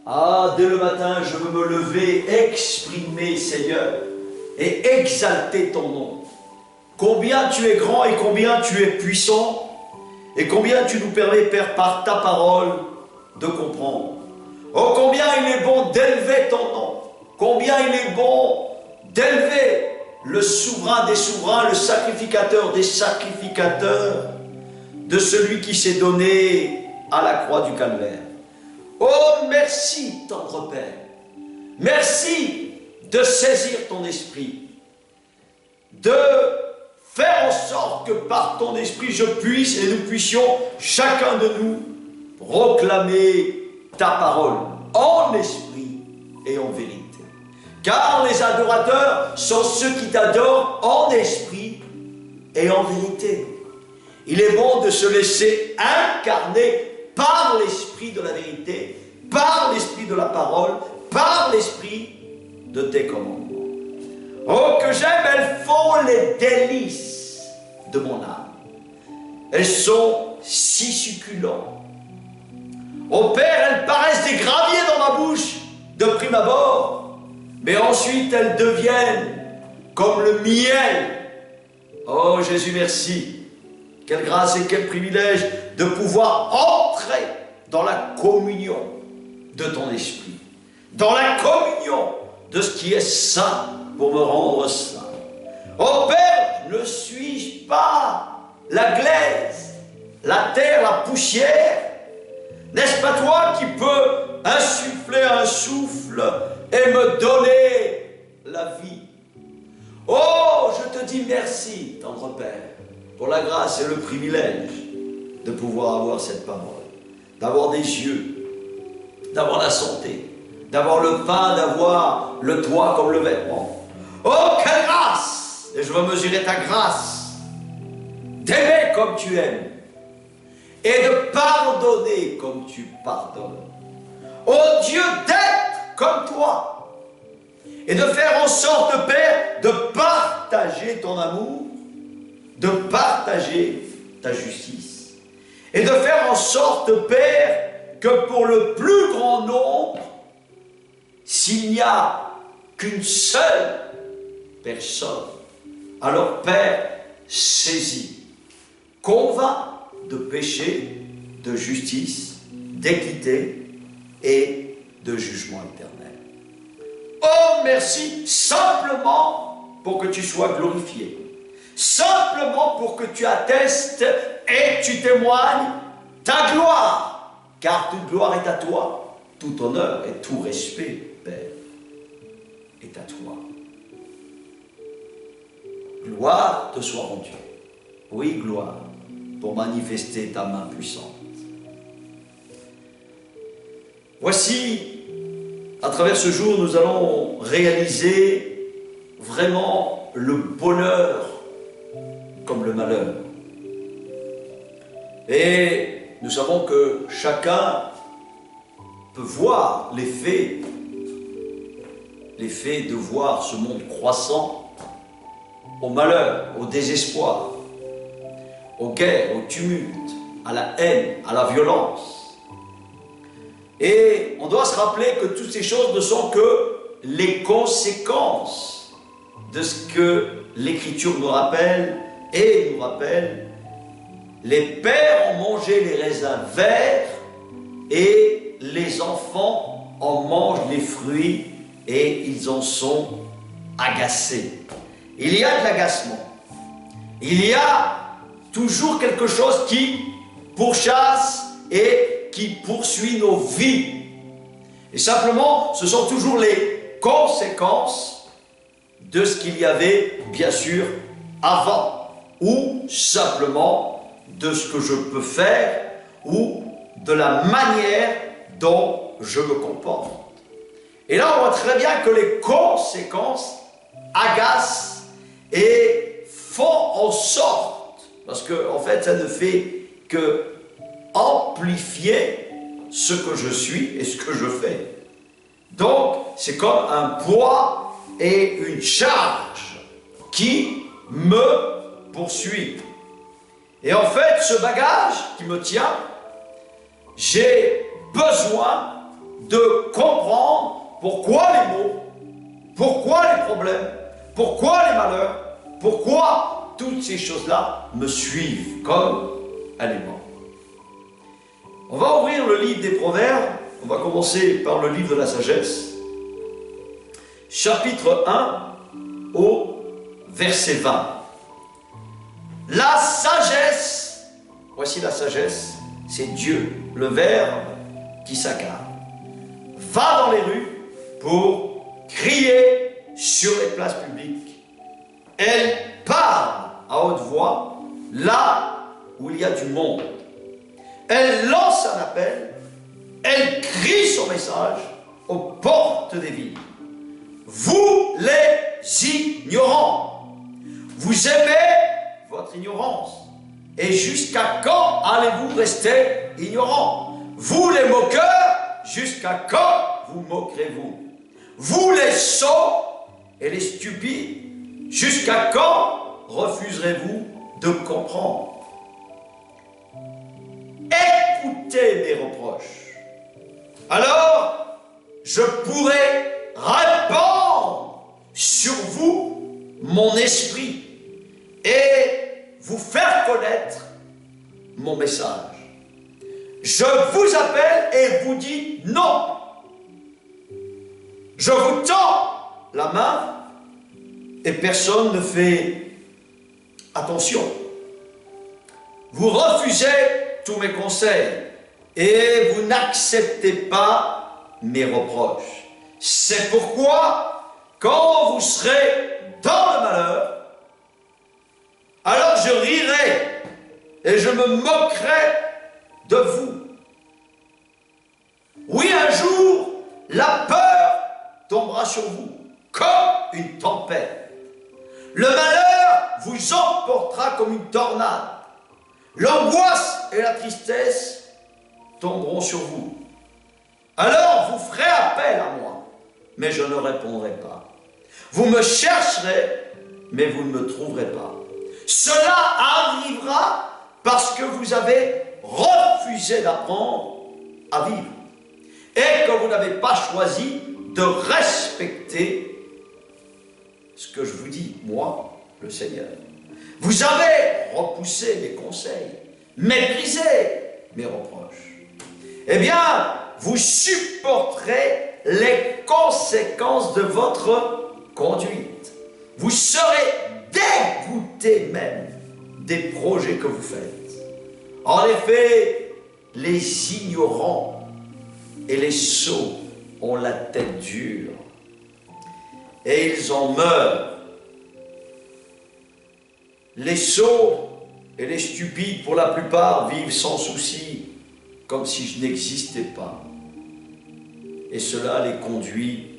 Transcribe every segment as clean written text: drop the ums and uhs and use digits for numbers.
Ah, dès le matin, je veux me lever, exprimer, Seigneur, et exalter ton nom. Combien tu es grand et combien tu es puissant, et combien tu nous permets, Père, par ta parole, de comprendre. Oh, combien il est bon d'élever ton nom, combien il est bon d'élever le souverain des souverains, le sacrificateur des sacrificateurs, de celui qui s'est donné à la croix du calvaire. Oh, merci, tendre Père. Merci de saisir ton esprit, de faire en sorte que par ton esprit je puisse et nous puissions, chacun de nous, proclamer ta parole en esprit et en vérité. Car les adorateurs sont ceux qui t'adorent en esprit et en vérité. Il est bon de se laisser incarner par l'esprit de la vérité, par l'esprit de la parole, par l'esprit de tes commandements. Oh, que j'aime, elles font les délices de mon âme. Elles sont si succulentes. Oh Père, elles paraissent des graviers dans ma bouche de prime abord, mais ensuite elles deviennent comme le miel. Oh Jésus, merci. Quelle grâce et quel privilège de pouvoir entrer dans la communion de ton esprit, dans la communion de ce qui est saint pour me rendre saint. Oh Père, ne suis-je pas la glaise, la terre, la poussière? N'est-ce pas toi qui peux insuffler un souffle et me donner la vie? Oh, je te dis merci, tendre Père, pour la grâce et le privilège de pouvoir avoir cette parole, d'avoir des yeux, d'avoir la santé, d'avoir le pain, d'avoir le toit comme le vêtement. Oh, quelle grâce! Et je veux mesurer ta grâce, d'aimer comme tu aimes, et de pardonner comme tu pardonnes. Oh Dieu, d'être comme toi, et de faire en sorte, Père, de partager ton amour, de partager ta justice, et de faire en sorte, Père, que pour le plus grand nombre, s'il n'y a qu'une seule personne, alors Père, saisis, convainc de péché, de justice, d'équité et de jugement éternel. Oh merci, simplement pour que tu sois glorifié, simplement pour que tu attestes et tu témoignes ta gloire, car toute gloire est à toi, tout honneur et tout respect, Père, est à toi. Gloire te soit rendue. Oui, gloire, pour manifester ta main puissante. Voici, à travers ce jour, nous allons réaliser vraiment le bonheur comme le malheur. Et nous savons que chacun peut voir l'effet de voir ce monde croissant au malheur, au désespoir, aux guerres, au tumulte, à la haine, à la violence. Et on doit se rappeler que toutes ces choses ne sont que les conséquences de ce que l'Écriture nous rappelle et nous rappelle. Les pères ont mangé les raisins verts et les enfants en mangent les fruits et ils en sont agacés. Il y a de l'agacement. Il y a toujours quelque chose qui pourchasse et qui poursuit nos vies. Et simplement, ce sont toujours les conséquences de ce qu'il y avait, bien sûr, avant. Ou simplement de ce que je peux faire ou de la manière dont je me comporte. Et là, on voit très bien que les conséquences agacent et font en sorte, parce que en fait, ça ne fait que amplifier ce que je suis et ce que je fais. Donc, c'est comme un poids et une charge qui me poursuit. Et en fait, ce bagage qui me tient, j'ai besoin de comprendre pourquoi les maux, pourquoi les problèmes, pourquoi les malheurs, pourquoi toutes ces choses-là me suivent comme aliments. On va ouvrir le livre des Proverbes, on va commencer par le livre de la sagesse, chapitre 1 au verset 20. La sagesse, voici la sagesse, c'est Dieu, le Verbe qui s'incarne. Va dans les rues pour crier sur les places publiques. Elle parle à haute voix là où il y a du monde. Elle lance un appel, elle crie son message aux portes des villes. Vous les ignorants, vous aimez votre ignorance. Et jusqu'à quand allez-vous rester ignorants? Vous les moqueurs, jusqu'à quand vous moquerez-vous? Vous les sots et les stupides, jusqu'à quand refuserez-vous de comprendre? Écoutez mes reproches. Alors, je pourrai répandre sur vous mon esprit et vous faire connaître mon message. Je vous appelle et vous dis non. Je vous tends la main et personne ne fait attention. Vous refusez tous mes conseils et vous n'acceptez pas mes reproches. C'est pourquoi, quand vous serez dans le malheur, alors je rirai et je me moquerai de vous. Oui, un jour, la peur tombera sur vous comme une tempête. Le malheur vous emportera comme une tornade. L'angoisse et la tristesse tomberont sur vous. Alors vous ferez appel à moi, mais je ne répondrai pas. Vous me chercherez, mais vous ne me trouverez pas. Cela arrivera parce que vous avez refusé d'apprendre à vivre et que vous n'avez pas choisi de respecter ce que je vous dis, moi, le Seigneur. Vous avez repoussé mes conseils, méprisé mes reproches. Eh bien, vous supporterez les conséquences de votre conduite. Vous serez dégoûté même des projets que vous faites. En effet, les ignorants et les sots ont la tête dure et ils en meurent. Les sots et les stupides, pour la plupart, vivent sans souci, comme si je n'existais pas. Et cela les conduit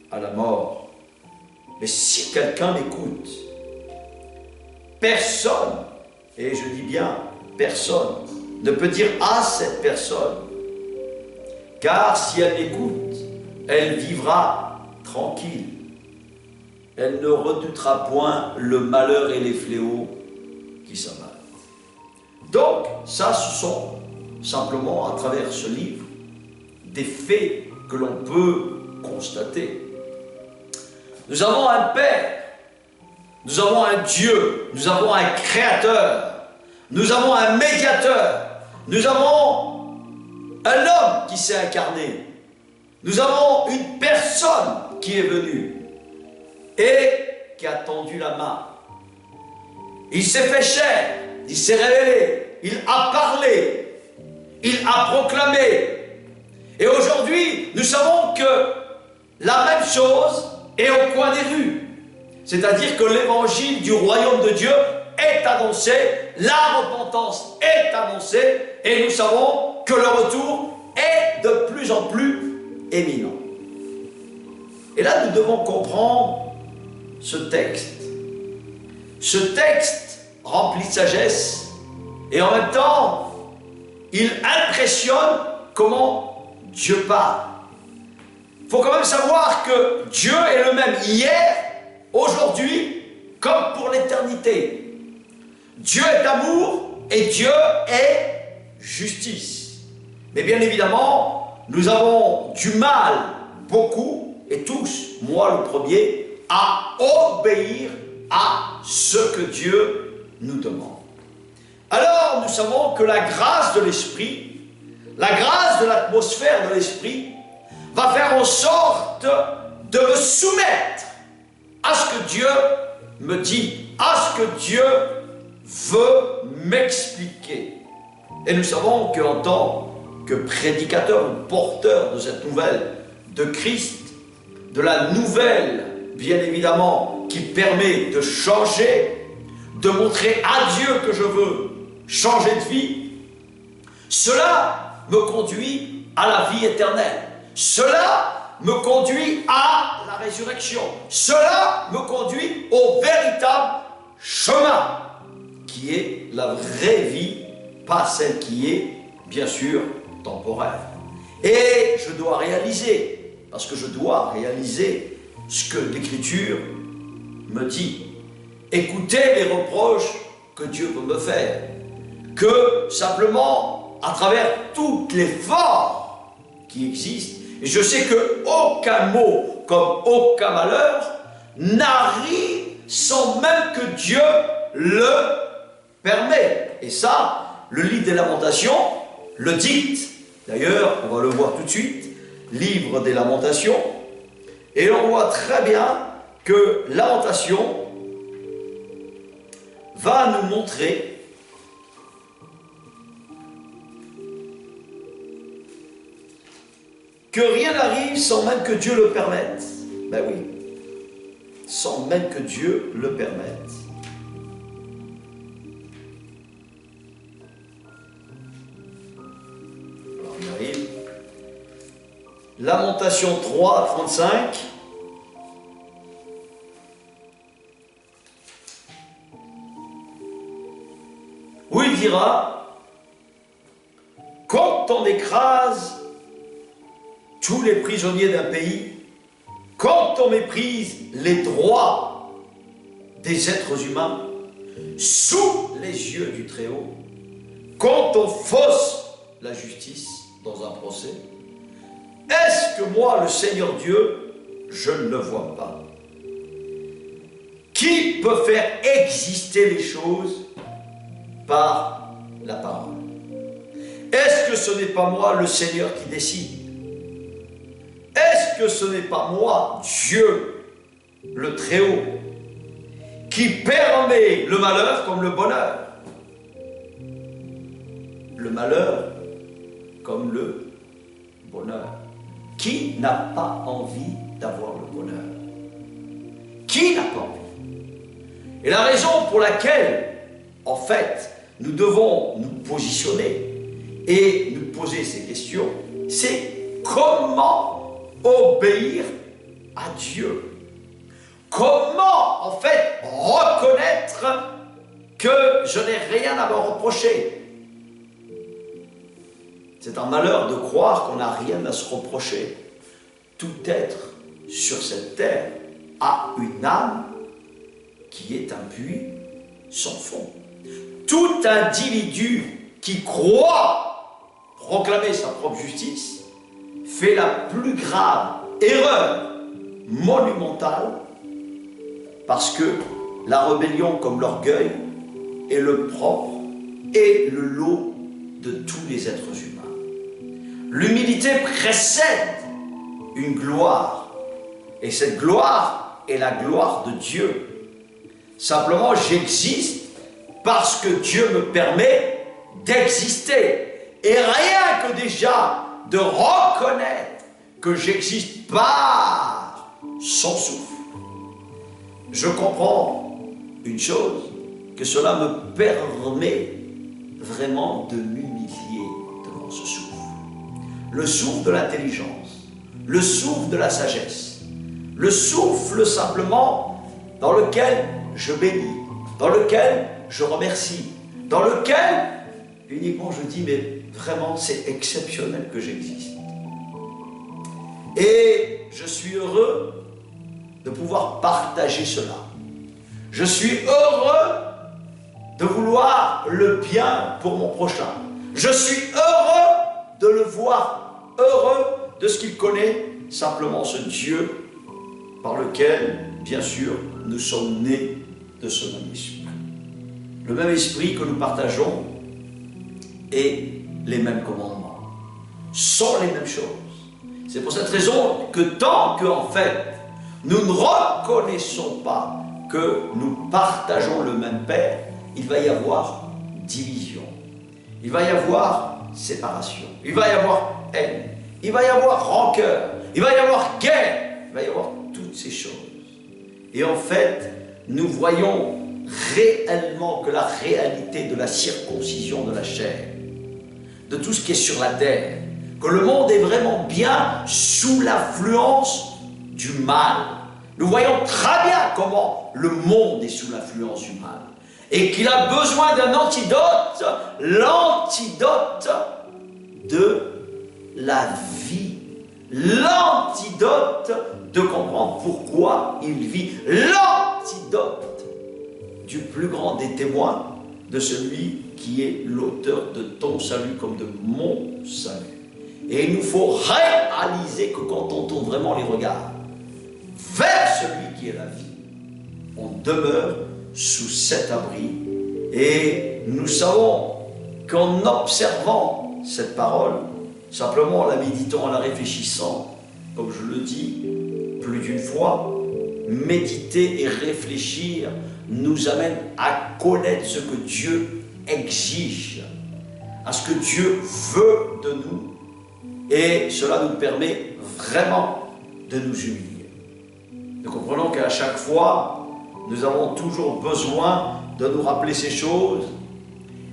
à la mort. Mais si quelqu'un m'écoute, personne, et je dis bien personne, ne peut dire à cette personne, car si elle m'écoute, elle vivra tranquille. Elle ne redoutera point le malheur et les fléaux qui s'abattent. Donc, ça, ce sont simplement, à travers ce livre, des faits que l'on peut constater. Nous avons un Père, nous avons un Dieu, nous avons un Créateur, nous avons un Médiateur, nous avons un homme qui s'est incarné, nous avons une personne qui est venue et qui a tendu la main. Il s'est fait chair, il s'est révélé, il a parlé, il a proclamé. Et aujourd'hui, nous savons que la même chose est au coin des rues. C'est-à-dire que l'évangile du royaume de Dieu est annoncé, la repentance est annoncée, et nous savons que le retour est de plus en plus éminent. Et là, nous devons comprendre ce texte. Ce texte rempli de sagesse, et en même temps, il impressionne comment Dieu parle. Il faut quand même savoir que Dieu est le même hier, aujourd'hui, comme pour l'éternité. Dieu est amour et Dieu est justice. Mais bien évidemment, nous avons du mal, beaucoup, et tous, moi le premier, à obéir à ce que Dieu nous demande. Alors, nous savons que la grâce de l'Esprit, la grâce de l'atmosphère de l'Esprit, va faire en sorte de me soumettre à ce que Dieu me dit, à ce que Dieu veut m'expliquer. Et nous savons qu'en tant que prédicateur ou porteur de cette nouvelle de Christ, de la nouvelle, bien évidemment, qui permet de changer, de montrer à Dieu que je veux changer de vie, cela me conduit à la vie éternelle. Cela me conduit à la résurrection. Cela me conduit au véritable chemin, qui est la vraie vie, pas celle qui est, bien sûr, temporaire. Et je dois réaliser, parce que je dois réaliser ce que l'Écriture me dit. Écoutez les reproches que Dieu peut me faire, que simplement, à travers toutes les formes qui existent, et je sais qu'aucun mot, comme aucun malheur, n'arrive sans même que Dieu le permet. Et ça, le livre des Lamentations le dicte. D'ailleurs, on va le voir tout de suite, livre des Lamentations, et on voit très bien que Lamentation va nous montrer que rien n'arrive sans même que Dieu le permette. Ben oui, sans même que Dieu le permette. Alors on y arrive. Lamentation 3, 35. Où il dira, quand on écrase tous les prisonniers d'un pays, quand on méprise les droits des êtres humains, sous les yeux du Très-Haut, quand on fausse la justice dans un procès, est-ce que moi, le Seigneur Dieu, je ne le vois pas? Qui peut faire exister les choses par la parole? Est-ce que ce n'est pas moi, le Seigneur, qui décide? Est-ce que ce n'est pas moi, Dieu, le Très-Haut, qui permet le malheur comme le bonheur? Le malheur comme le bonheur. Qui n'a pas envie d'avoir le bonheur? Qui n'a pas envie? Et la raison pour laquelle, en fait, nous devons nous positionner et nous poser ces questions, c'est comment obéir à Dieu. Comment, en fait, reconnaître que je n'ai rien à me reprocher. C'est un malheur de croire qu'on n'a rien à se reprocher. Tout être sur cette terre a une âme qui est un puits sans fond. Tout individu qui croit proclamer sa propre justice fait la plus grave erreur monumentale, parce que la rébellion comme l'orgueil est le propre et le lot de tous les êtres humains. L'humilité précède une gloire, et cette gloire est la gloire de Dieu. Simplement, j'existe parce que Dieu me permet d'exister. Et rien que déjà de reconnaître que j'existe par son souffle, je comprends une chose, que cela me permet vraiment de m'humilier devant ce souffle. Le souffle de l'intelligence, le souffle de la sagesse, le souffle simplement dans lequel je bénis, dans lequel je remercie, dans lequel uniquement je dis, mais vraiment c'est exceptionnel que j'existe. Et je suis heureux de pouvoir partager cela. Je suis heureux de vouloir le bien pour mon prochain. Je suis heureux de le voir heureux de ce qu'il connaît simplement ce Dieu par lequel, bien sûr, nous sommes nés de ce même esprit. Le même esprit que nous partageons et les mêmes commandements sont les mêmes choses. C'est pour cette raison que tant qu'en fait, nous ne reconnaissons pas que nous partageons le même Père, il va y avoir division, il va y avoir séparation, il va y avoir haine, il va y avoir rancœur, il va y avoir guerre, il va y avoir toutes ces choses. Et en fait, nous voyons réellement que la réalité de la circoncision de la chair, de tout ce qui est sur la terre, que le monde est vraiment bien sous l'influence du mal. Nous voyons très bien comment le monde est sous l'influence du mal et qu'il a besoin d'un antidote, l'antidote de la vie, l'antidote de comprendre pourquoi il vit, l'antidote du plus grand des témoins, de celui qui est l'auteur de ton salut comme de mon salut. Et il nous faut réaliser que quand on tourne vraiment les regards vers celui qui est la vie, on demeure sous cet abri. Et nous savons qu'en observant cette parole, simplement en la méditant, en la réfléchissant, comme je le dis plus d'une fois, méditer et réfléchir nous amène à connaître ce que Dieu exige, à ce que Dieu veut de nous, et cela nous permet vraiment de nous humilier. Nous comprenons qu'à chaque fois, nous avons toujours besoin de nous rappeler ces choses,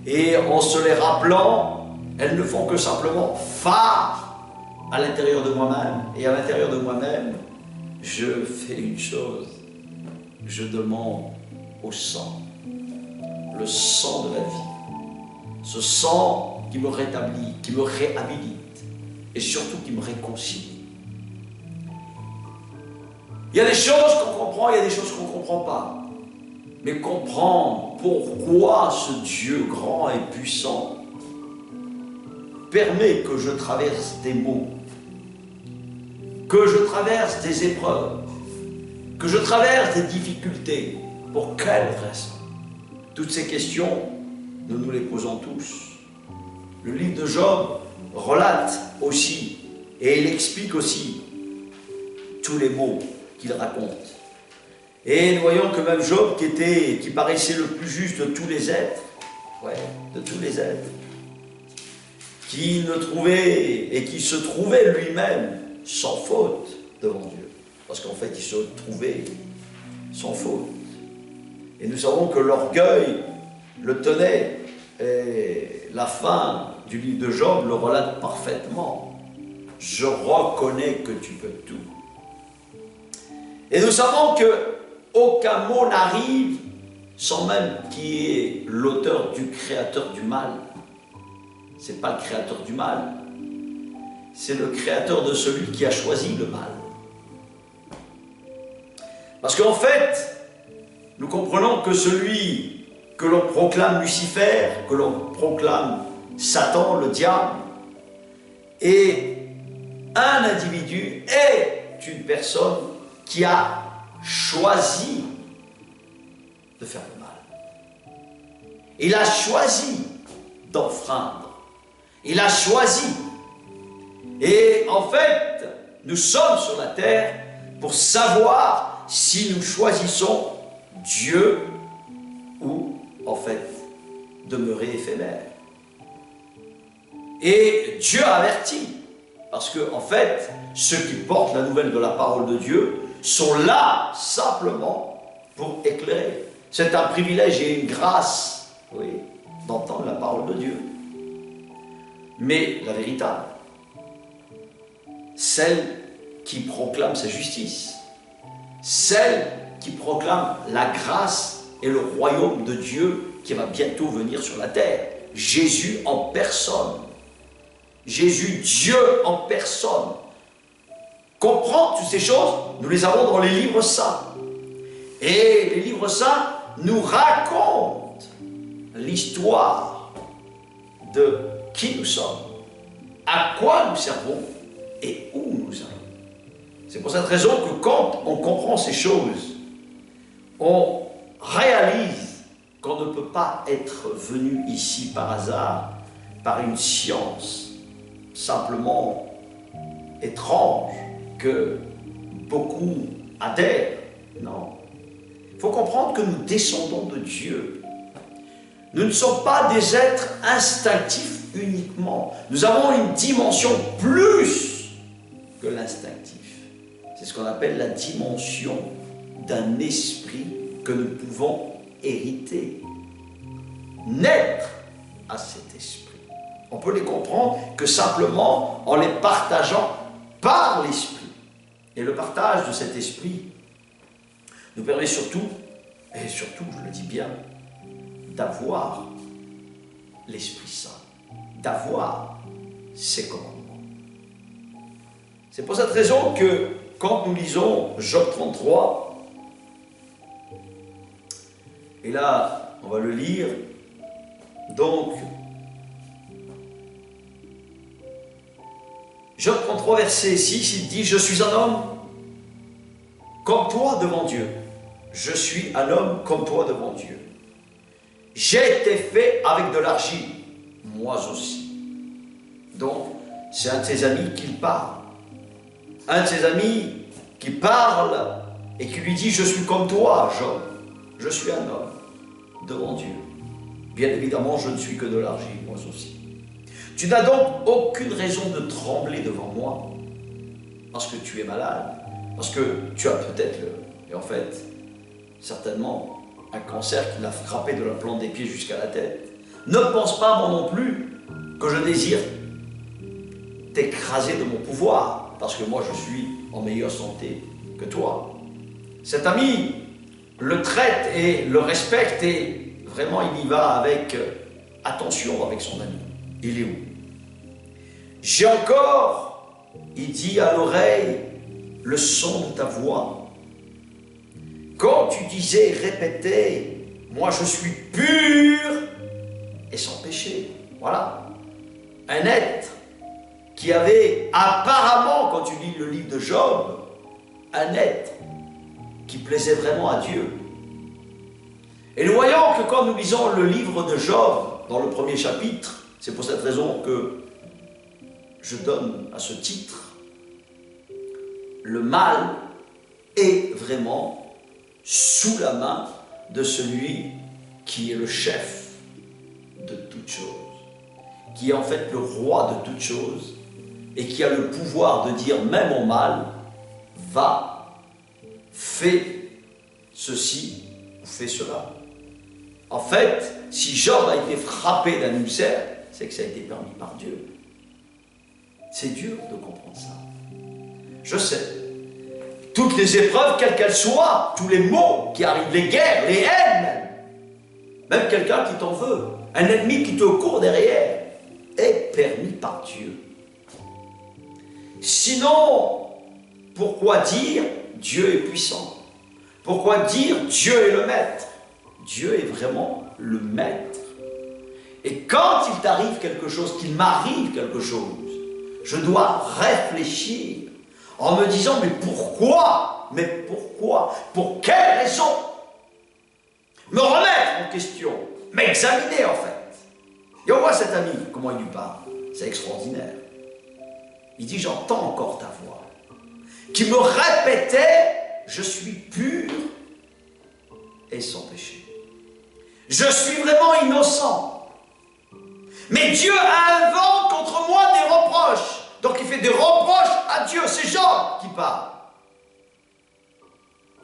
et en se les rappelant, elles ne font que simplement phare à l'intérieur de moi-même, et à l'intérieur de moi-même, je fais une chose, je demande au sang, le sang de la vie, ce sang qui me rétablit, qui me réhabilite et surtout qui me réconcilie. Il y a des choses qu'on comprend, il y a des choses qu'on ne comprend pas, mais comprendre pourquoi ce Dieu grand et puissant permet que je traverse des maux, que je traverse des épreuves, que je traverse des difficultés. Pour quelle raison? Toutes ces questions, nous nous les posons tous. Le livre de Job relate aussi, et il explique aussi tous les maux qu'il raconte. Et nous voyons que même Job, qui paraissait le plus juste de tous les êtres, de tous les êtres, qui se trouvait lui-même sans faute devant Dieu. Parce qu'en fait, il se trouvait sans faute. Et nous savons que l'orgueil le tenait. Et la fin du livre de Job le relate parfaitement. Je reconnais que tu peux tout. Et nous savons qu'aucun mot n'arrive sans même qui est l'auteur du créateur du mal. Ce n'est pas le créateur du mal, c'est le créateur de celui qui a choisi le mal. Parce qu'en fait, nous comprenons que celui que l'on proclame Lucifer, que l'on proclame Satan, le diable, est un individu, est une personne qui a choisi de faire le mal. Il a choisi d'enfreindre. Il a choisi. Et en fait, nous sommes sur la terre pour savoir si nous choisissons Dieu ou, en fait, demeurer éphémère. Et Dieu a averti, parce que, en fait, ceux qui portent la nouvelle de la parole de Dieu sont là simplement pour éclairer. C'est un privilège et une grâce, oui, d'entendre la parole de Dieu. Mais la véritable, celle qui proclame sa justice, celle qui proclame la grâce et le royaume de Dieu qui va bientôt venir sur la terre. Jésus en personne. Jésus, Dieu en personne. Comprendre toutes ces choses, nous les avons dans les livres saints. Et les livres saints nous racontent l'histoire de qui nous sommes, à quoi nous servons et où nous allons. C'est pour cette raison que quand on comprend ces choses, on réalise qu'on ne peut pas être venu ici par hasard, par une science simplement étrange que beaucoup adhèrent. Non. Il faut comprendre que nous descendons de Dieu. Nous ne sommes pas des êtres instinctifs uniquement. Nous avons une dimension plus que l'instinctif. C'est ce qu'on appelle la dimension d'un esprit que nous pouvons hériter, naître à cet esprit. On peut les comprendre que simplement en les partageant par l'esprit. Et le partage de cet esprit nous permet surtout, et surtout, je le dis bien, d'avoir l'Esprit Saint, d'avoir ses commandements. C'est pour cette raison que quand nous lisons Job 33, et là, on va le lire, donc, Job 33, verset 6, il dit « Je suis un homme comme toi devant Dieu. Je suis un homme comme toi devant Dieu. J'ai été fait avec de l'argile, moi aussi. » Donc, c'est un de ses amis qui parle. Un de ses amis qui parle et qui lui dit « Je suis comme toi, Job. Je suis un homme devant Dieu. Bien évidemment, je ne suis que de l'argile, moi aussi. Tu n'as donc aucune raison de trembler devant moi parce que tu es malade, parce que tu as peut-être et en fait, certainement, un cancer qui l'a frappé de la plante des pieds jusqu'à la tête. Ne pense pas, moi non plus, que je désire t'écraser de mon pouvoir, parce que moi je suis en meilleure santé que toi. Cet ami le traite et le respecte et vraiment il y va avec attention avec son ami. Il est où? J'ai encore, il dit à l'oreille, le son de ta voix. Quand tu disais, répétais, moi je suis pur et sans péché. Voilà. Un être qui avait apparemment, quand tu lis le livre de Job, un être qui plaisait vraiment à Dieu. Et nous voyons que quand nous lisons le livre de Job, dans le premier chapitre, c'est pour cette raison que je donne à ce titre, le mal est vraiment sous la main de celui qui est le chef de toutes choses, qui est en fait le roi de toutes choses et qui a le pouvoir de dire même au mal, va, fais ceci ou fais cela. En fait, si Job a été frappé d'un ulcère, c'est que ça a été permis par Dieu. C'est dur de comprendre ça. Je sais. Toutes les épreuves, quelles qu'elles soient, tous les maux qui arrivent, les guerres, les haines, même quelqu'un qui t'en veut, un ennemi qui te court derrière, est permis par Dieu. Sinon, pourquoi dire Dieu est puissant? Pourquoi dire Dieu est le maître? Dieu est vraiment le maître. Et quand il t'arrive quelque chose, qu'il m'arrive quelque chose, je dois réfléchir en me disant, mais pourquoi? Mais pourquoi? Pour quelle raison? Me remettre en question, m'examiner en fait. Et on voit cet ami, comment il lui parle. C'est extraordinaire. Il dit, j'entends encore ta voix, qui me répétait, je suis pur et sans péché. Je suis vraiment innocent. Mais Dieu invente contre moi des reproches. Donc il fait des reproches à Dieu, c'est Job qui parle.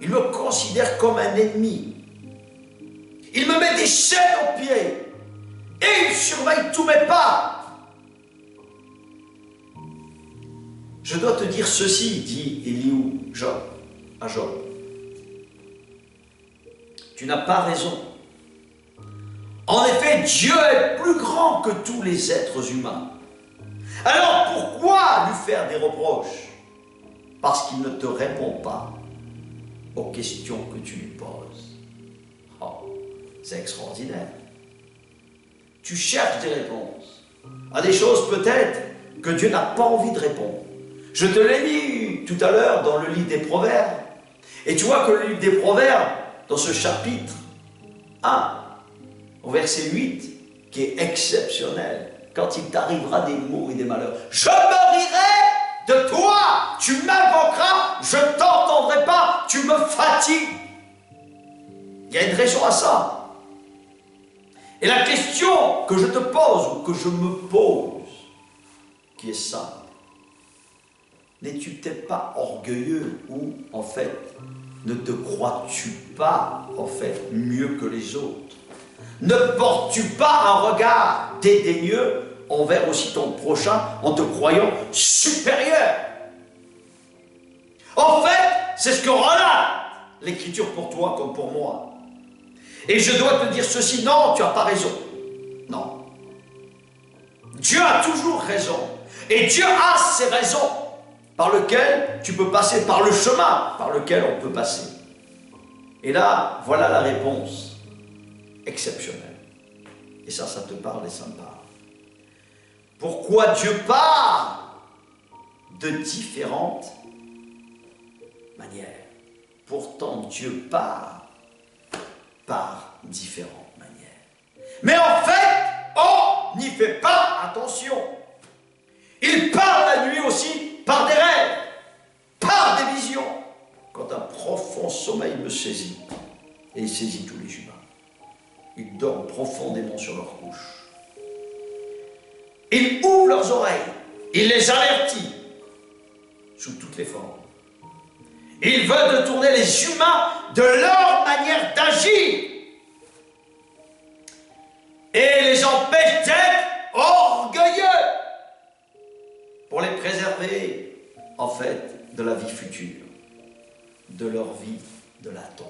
Il me considère comme un ennemi. Il me met des chaînes aux pieds. Et il surveille tous mes pas. Je dois te dire ceci, dit Éliou à Job. Tu n'as pas raison. En effet, Dieu est plus grand que tous les êtres humains. Alors pourquoi lui faire des reproches? Parce qu'il ne te répond pas aux questions que tu lui poses. Oh, c'est extraordinaire. Tu cherches des réponses à des choses peut-être que Dieu n'a pas envie de répondre. Je te l'ai dit tout à l'heure dans le livre des Proverbes. Et tu vois que le livre des Proverbes, dans ce chapitre 1, au verset 8, qui est exceptionnel, quand il t'arrivera des maux et des malheurs, je me rirai de toi, tu m'invoqueras, je ne t'entendrai pas, tu me fatigues. Il y a une raison à ça. Et la question que je te pose, ou que je me pose, qui est simple, n'es-tu peut-être pas orgueilleux, ou en fait, ne te crois-tu pas en fait mieux que les autres? Ne portes-tu pas un regard dédaigneux envers aussi ton prochain en te croyant supérieur? En fait, c'est ce que relate l'Écriture pour toi comme pour moi. Et je dois te dire ceci, non, tu n'as pas raison. Non. Dieu a toujours raison. Et Dieu a ses raisons par lesquelles tu peux passer, par le chemin par lequel on peut passer. Et là, voilà la réponse exceptionnelle. Et ça te parle et ça me parle. Pourquoi Dieu parle de différentes manières? Pourtant, Dieu parle par différentes manières. Mais en fait, on n'y fait pas attention. Il parle la nuit aussi par des rêves, par des visions. Quand un profond sommeil me saisit, et il saisit tous les humains, ils dorment profondément sur leur couche. Il ouvre leurs oreilles, il les avertit sous toutes les formes. Il veut détourner les humains de leur manière d'agir et les empêche d'être orgueilleux pour les préserver, en fait, de la vie future, de leur vie de la tombe.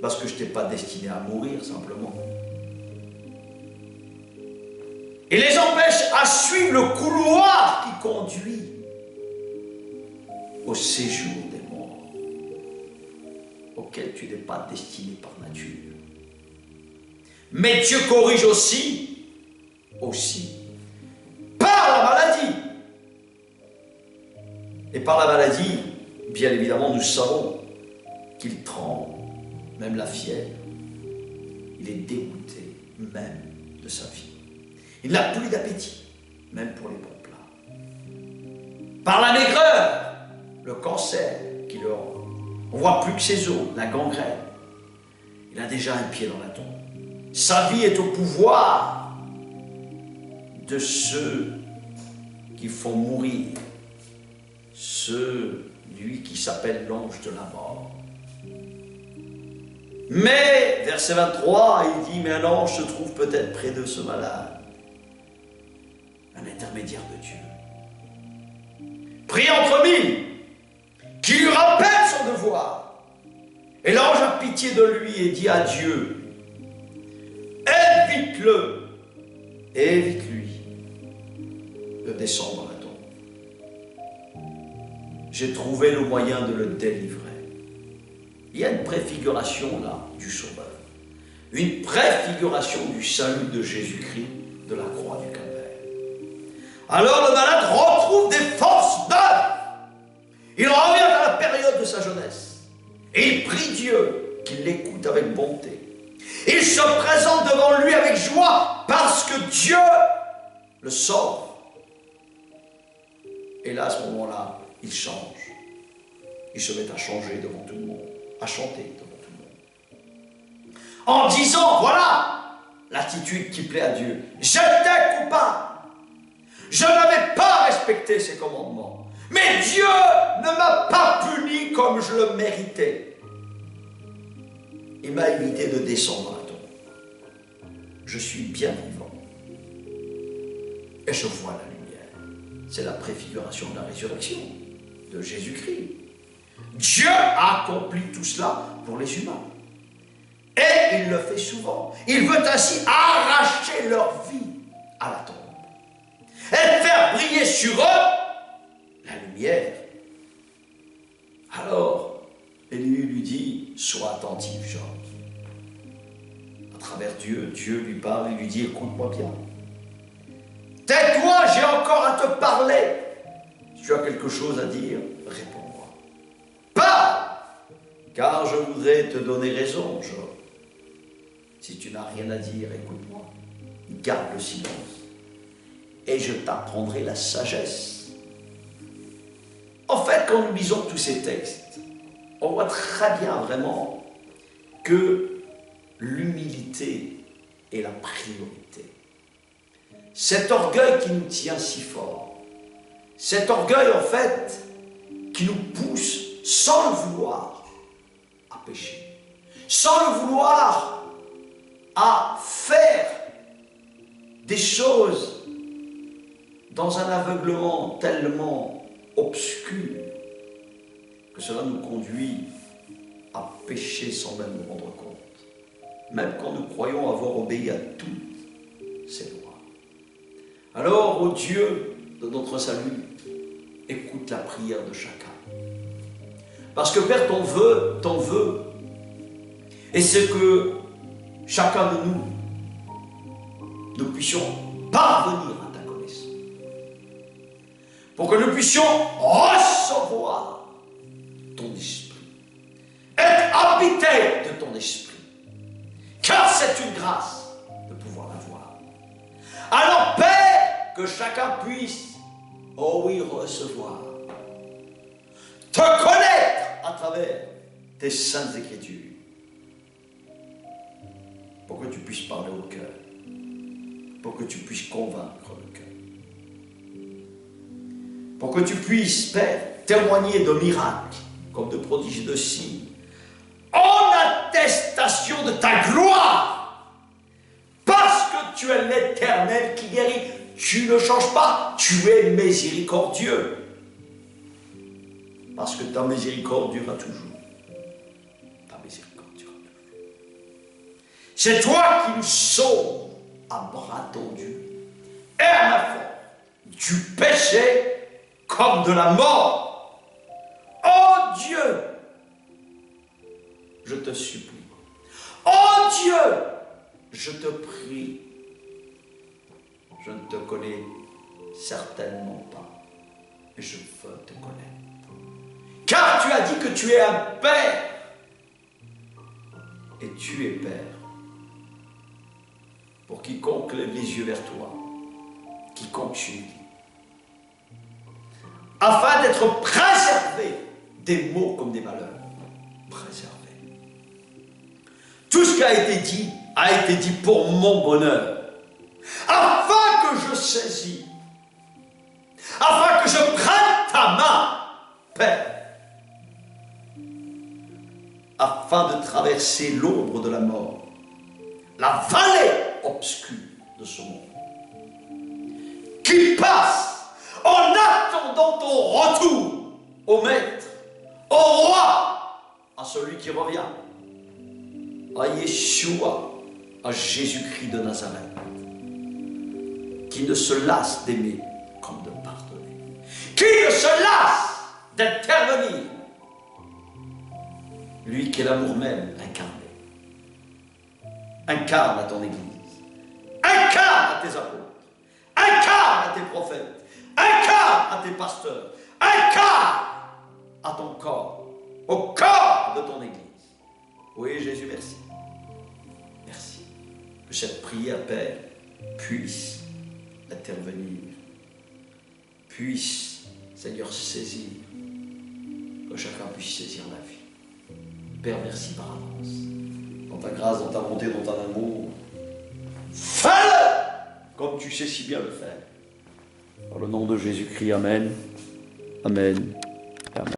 Parce que je t'ai pas destiné à mourir, simplement. Il les empêche à suivre le couloir qui conduit au séjour des morts, auquel tu n'es pas destiné par nature. Mais Dieu corrige aussi, par la maladie. Et par la maladie, bien évidemment, nous savons qu'il tremble, même la fièvre. Il est dégoûté même de sa vie. Il n'a plus d'appétit, même pour les bons plats. Par la maigreur, le cancer qui le rend. On ne voit plus que ses os, la gangrène. Il a déjà un pied dans la tombe. Sa vie est au pouvoir de ceux qui font mourir, celui qui s'appelle l'ange de la mort. Mais, verset 23, il dit, mais un ange se trouve peut-être près de ce malade, un intermédiaire de Dieu. Prie entre mille, qui lui rappelle son devoir. Et l'ange a pitié de lui et dit à Dieu, évite-le, évite-lui de descendre dans la tombe. J'ai trouvé le moyen de le délivrer. Il y a une préfiguration là du Sauveur, une préfiguration du salut de Jésus-Christ de la croix du Calvaire. Alors le malade retrouve des forces neuves. Il revient à la période de sa jeunesse et il prie Dieu qu'il l'écoute avec bonté. Il se présente devant lui avec joie parce que Dieu le sauve. Et là, à ce moment-là, il change. Il se met à changer devant tout le monde, à chanter devant tout le monde. En disant, voilà l'attitude qui plaît à Dieu. J'étais coupable. Je n'avais pas respecté ses commandements. Mais Dieu ne m'a pas puni comme je le méritais. Il m'a évité de descendre dans la tombe. Je suis bien vivant. Et je vois la lumière. C'est la préfiguration de la résurrection de Jésus-Christ. Dieu a accompli tout cela pour les humains. Et il le fait souvent. Il veut ainsi arracher leur vie à la tombe. Et faire briller sur eux la lumière. Alors, Élie lui dit, sois attentif, Job. À travers Dieu, Dieu lui parle et lui dit, écoute-moi bien. Tais-toi, j'ai encore à te parler. tu as quelque chose à dire, réponds-moi. Parle, car je voudrais te donner raison, Job. Si tu n'as rien à dire, écoute-moi. Garde le silence. Et je t'apprendrai la sagesse. En fait, quand nous lisons tous ces textes, on voit très bien vraiment que l'humilité est la priorité. Cet orgueil qui nous tient si fort, cet orgueil en fait qui nous pousse sans le vouloir à pécher, sans le vouloir à faire des choses dans un aveuglement tellement obscur que cela nous conduit à pécher sans même nous rendre compte, même quand nous croyons avoir obéi à toutes ces lois. Alors, ô Dieu de notre salut, écoute la prière de chacun. Parce que Père, ton vœu, et c'est que chacun de nous puissions parvenir à ta connaissance. Pour que nous puissions recevoir ton esprit, être habité de ton esprit. Car c'est une grâce de pouvoir l'avoir. Alors Père, que chacun puisse, oh oui, recevoir, te connaître à travers tes saintes écritures. Pour que tu puisses parler au cœur, pour que tu puisses convaincre le cœur, pour que tu puisses, Père, témoigner de miracles, comme de prodiges et de signes, en attestation de ta gloire, parce que tu es l'Éternel qui guérit, tu ne changes pas, tu es miséricordieux, parce que ta miséricorde durera toujours. C'est toi qui nous sauves à bras tendus et à la fois du péché comme de la mort. Oh Dieu, je te supplie. Oh Dieu, je te prie. Je ne te connais certainement pas, mais je veux te connaître. Car tu as dit que tu es un Père et tu es Père. Pour quiconque lève les yeux vers toi, quiconque suit, afin d'être préservé des maux comme des malheurs. Préservé. Tout ce qui a été dit pour mon bonheur, afin que je saisis, afin que je prenne ta main, Père, afin de traverser l'ombre de la mort, la vallée obscure de ce monde, qui passe en attendant ton retour au Maître, au Roi, à celui qui revient, à Yeshua, à Jésus-Christ de Nazareth, qui ne se lasse d'aimer comme de pardonner, qui ne se lasse d'intervenir, lui qui est l'amour même incarné. Incarne à ton Église, incarne à tes apôtres, incarne à tes prophètes, incarne à tes pasteurs, incarne à ton corps, au corps de ton Église. Oui, Jésus, merci. Merci. Que cette prière, Père, puisse intervenir, puisse, Seigneur, saisir, que chacun puisse saisir la vie. Père, merci par avance. Dans ta grâce, dans ta bonté, dans ton amour. Fais-le comme tu sais si bien le faire. Dans le nom de Jésus-Christ, Amen. Amen.